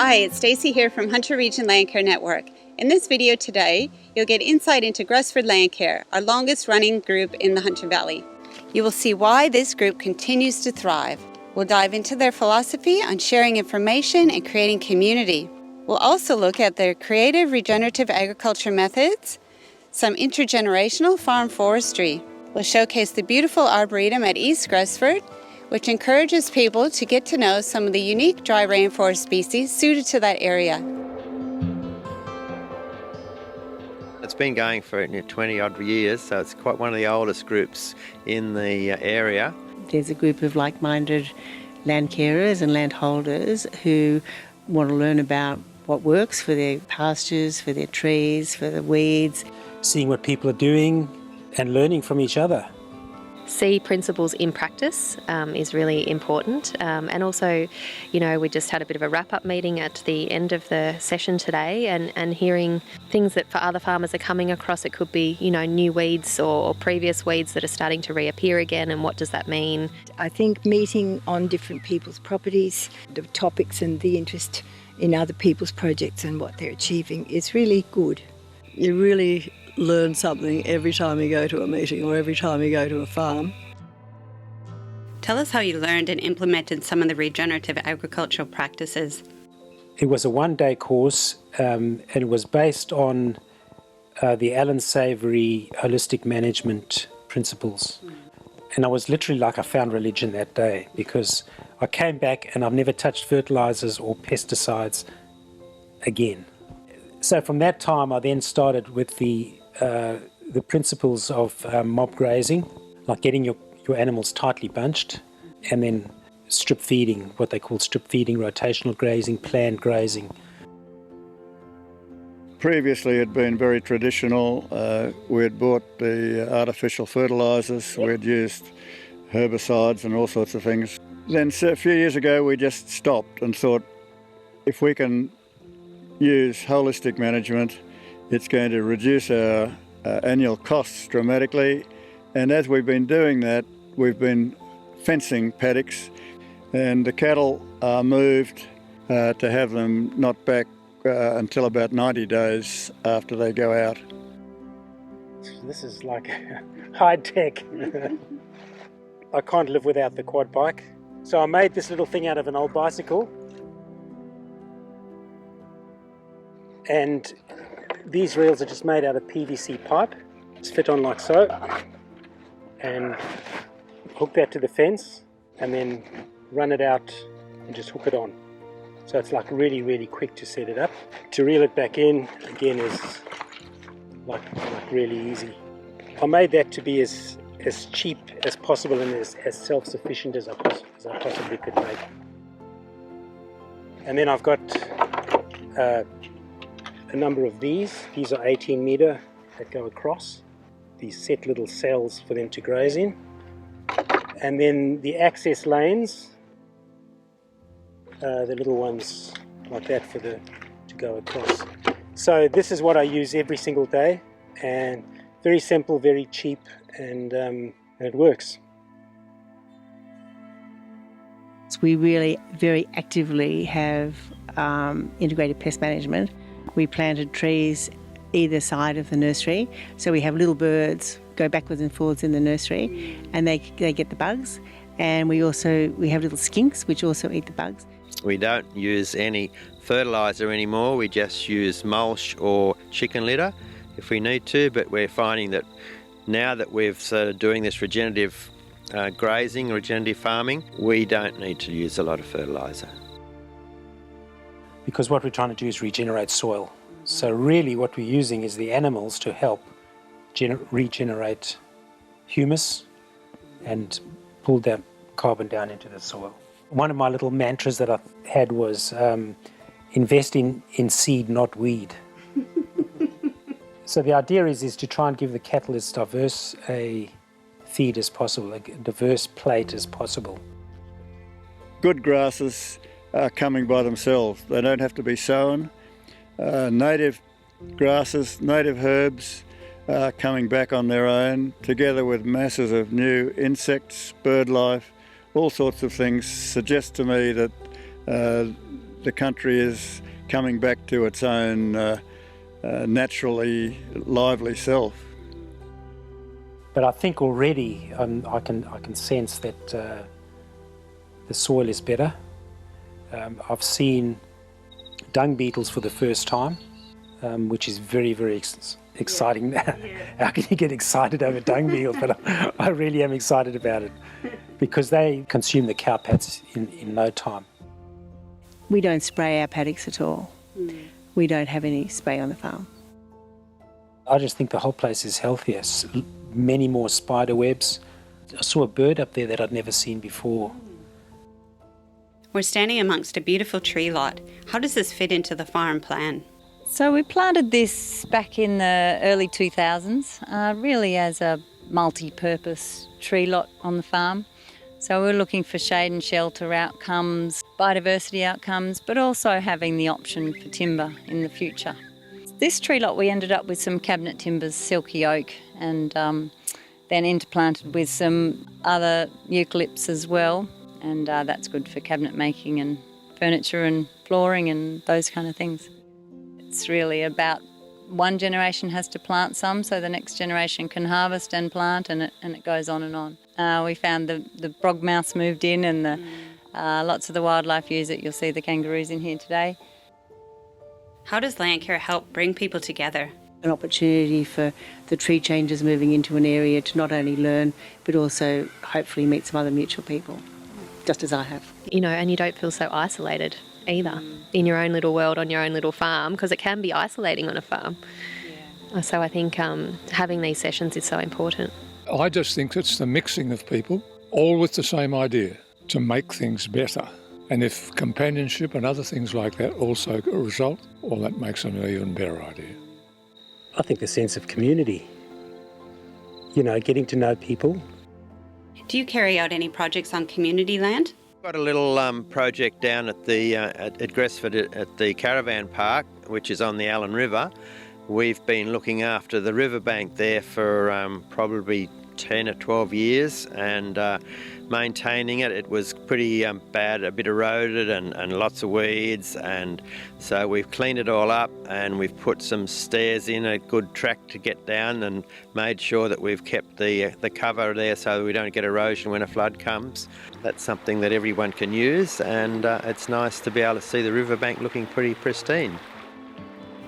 Hi, it's Stacey here from Hunter Region Landcare Network. In this video today, you'll get insight into Grosford Landcare, our longest running group in the Hunter Valley. You will see why this group continues to thrive. We'll dive into their philosophy on sharing information and creating community. We'll also look at their creative regenerative agriculture methods, some intergenerational farm forestry. We'll showcase the beautiful Arboretum at East Grosford, which encourages people to get to know some of the unique dry rainforest species suited to that area. It's been going for 20 odd years, so it's quite one of the oldest groups in the area. There's a group of like-minded land carers and landholders who want to learn about what works for their pastures, for their trees, for the weeds. Seeing what people are doing and learning from each other. See principles in practice is really important, and also, we just had a bit of a wrap-up meeting at the end of the session today, and hearing things that for other farmers are coming across. It could be new weeds or previous weeds that are starting to reappear again, and what does that mean? I think meeting on different people's properties, the topics and the interest in other people's projects and what they're achieving is really good. You really learn something every time you go to a meeting or every time you go to a farm. Tell us how you learned and implemented some of the regenerative agricultural practices. It was a one-day course and it was based on the Alan Savory holistic management principles. And I was literally like I found religion that day, because I came back and I've never touched fertilizers or pesticides again. So from that time I then started with the principles of mob grazing, like getting your animals tightly bunched, and then strip feeding, what they call strip feeding, rotational grazing, planned grazing. Previously it had been very traditional. We had bought the artificial fertilisers, we had used herbicides and all sorts of things. Then a few years ago we just stopped and thought, if we can use holistic management, it's going to reduce our annual costs dramatically. And as we've been doing that, we've been fencing paddocks, and the cattle are moved to have them not back until about 90 days after they go out. This is like high tech. I can't live without the quad bike. So I made this little thing out of an old bicycle. And these rails are just made out of PVC pipe. It's fit on like so, and hook that to the fence, and then run it out and just hook it on. So it's like really, really quick to set it up. To reel it back in, again, is like really easy. I made that to be as cheap as possible and as self-sufficient as I possibly could make. And then I've got a number of these. These are 18 metre that go across. These set little cells for them to graze in. And then the access lanes, the little ones like that to go across. So this is what I use every single day, and very simple, very cheap, and it works. We really very actively have integrated pest management. We planted trees either side of the nursery, so we have little birds go backwards and forwards in the nursery, and they get the bugs. And we have little skinks which also eat the bugs. We don't use any fertiliser anymore. We just use mulch or chicken litter if we need to, but we're finding that now that we've started doing this regenerative grazing, regenerative farming, we don't need to use a lot of fertiliser. Because what we're trying to do is regenerate soil. So really what we're using is the animals to help regenerate humus and pull that carbon down into the soil. One of my little mantras that I had was invest in seed, not weed. So the idea is to try and give the cattle as diverse a feed as possible, a diverse plate as possible. Good grasses are coming by themselves. They don't have to be sown. Native grasses, native herbs are coming back on their own, together with masses of new insects, bird life, all sorts of things suggest to me that the country is coming back to its own naturally lively self. But I think already I can sense that the soil is better. I've seen dung beetles for the first time, which is very, very exciting. How can you get excited over dung beetles? But I really am excited about it because they consume the cow pats in no time. We don't spray our paddocks at all. We don't have any spray on the farm. I just think the whole place is healthier. Many more spider webs. I saw a bird up there that I'd never seen before. We're standing amongst a beautiful tree lot. How does this fit into the farm plan? So we planted this back in the early 2000s, really as a multi-purpose tree lot on the farm. So we're looking for shade and shelter outcomes, biodiversity outcomes, but also having the option for timber in the future. This tree lot we ended up with some cabinet timbers, silky oak, and then interplanted with some other eucalypts as well, and that's good for cabinet making and furniture and flooring and those kind of things. It's really about one generation has to plant some so the next generation can harvest and plant, and it goes on and on. We found the frog mouse moved in, and lots of the wildlife use it. You'll see the kangaroos in here today. How does Landcare help bring people together? An opportunity for the tree changers moving into an area to not only learn but also hopefully meet some other mutual people, just as I have. You know, and you don't feel so isolated either in your own little world on your own little farm, because it can be isolating on a farm. Yeah. So I think having these sessions is so important. I just think it's the mixing of people, all with the same idea, to make things better. And if companionship and other things like that also result, well, that makes it an even better idea. I think the sense of community, getting to know people. Do you carry out any projects on community land? Got a little project down at the at Gresford at the caravan park, which is on the Allen River. We've been looking after the riverbank there for probably 10 or 12 years and maintaining it. It was pretty bad, a bit eroded and lots of weeds, and so we've cleaned it all up and we've put some stairs in, a good track to get down, and made sure that we've kept the cover there so that we don't get erosion when a flood comes. That's something that everyone can use, and it's nice to be able to see the riverbank looking pretty pristine.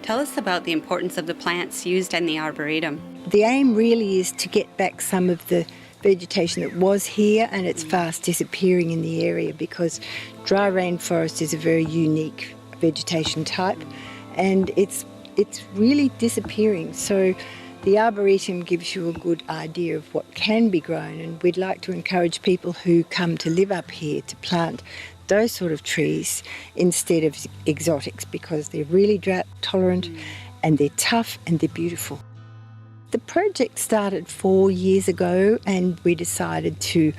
Tell us about the importance of the plants used in the Arboretum. The aim really is to get back some of the vegetation that was here, and it's fast disappearing in the area because dry rainforest is a very unique vegetation type, and it's really disappearing. So the Arboretum gives you a good idea of what can be grown, and we'd like to encourage people who come to live up here to plant those sort of trees instead of exotics, because they're really drought tolerant and they're tough and they're beautiful. The project started 4 years ago, and we decided to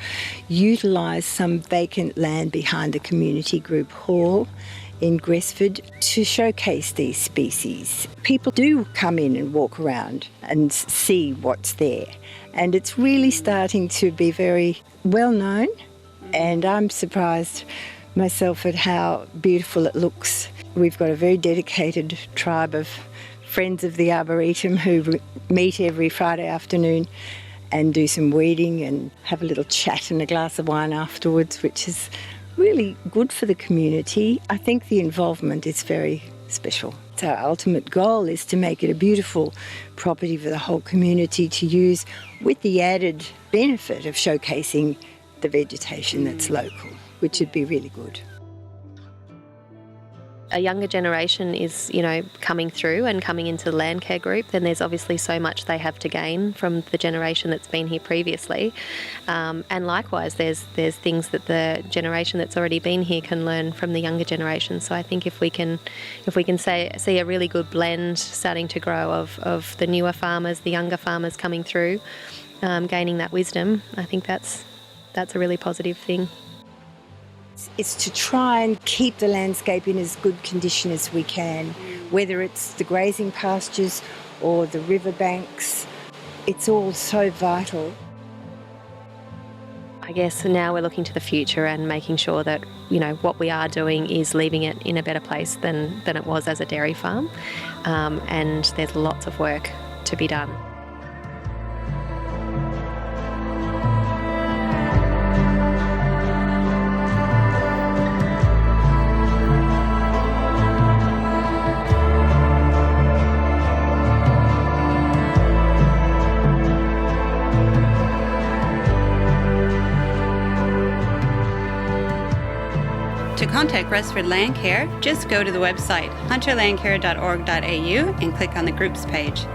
utilise some vacant land behind the community group hall in Gresford to showcase these species. People do come in and walk around and see what's there, and it's really starting to be very well known, and I'm surprised myself at how beautiful it looks. We've got a very dedicated tribe of friends of the Arboretum who meet every Friday afternoon and do some weeding and have a little chat and a glass of wine afterwards, which is really good for the community. I think the involvement is very special. So our ultimate goal is to make it a beautiful property for the whole community to use, with the added benefit of showcasing the vegetation that's local, which would be really good. A younger generation is, coming through and coming into the Landcare group, then there's obviously so much they have to gain from the generation that's been here previously. And likewise, there's things that the generation that's already been here can learn from the younger generation. So I think if we can see a really good blend starting to grow of the newer farmers, the younger farmers coming through, gaining that wisdom, I think that's a really positive thing. It's to try and keep the landscape in as good condition as we can, whether it's the grazing pastures or the riverbanks. It's all so vital. I guess now we're looking to the future and making sure that, you know, what we are doing is leaving it in a better place than it was as a dairy farm. And there's lots of work to be done. To contact Gresford Land Care, just go to the website hunterlandcare.org.au and click on the groups page.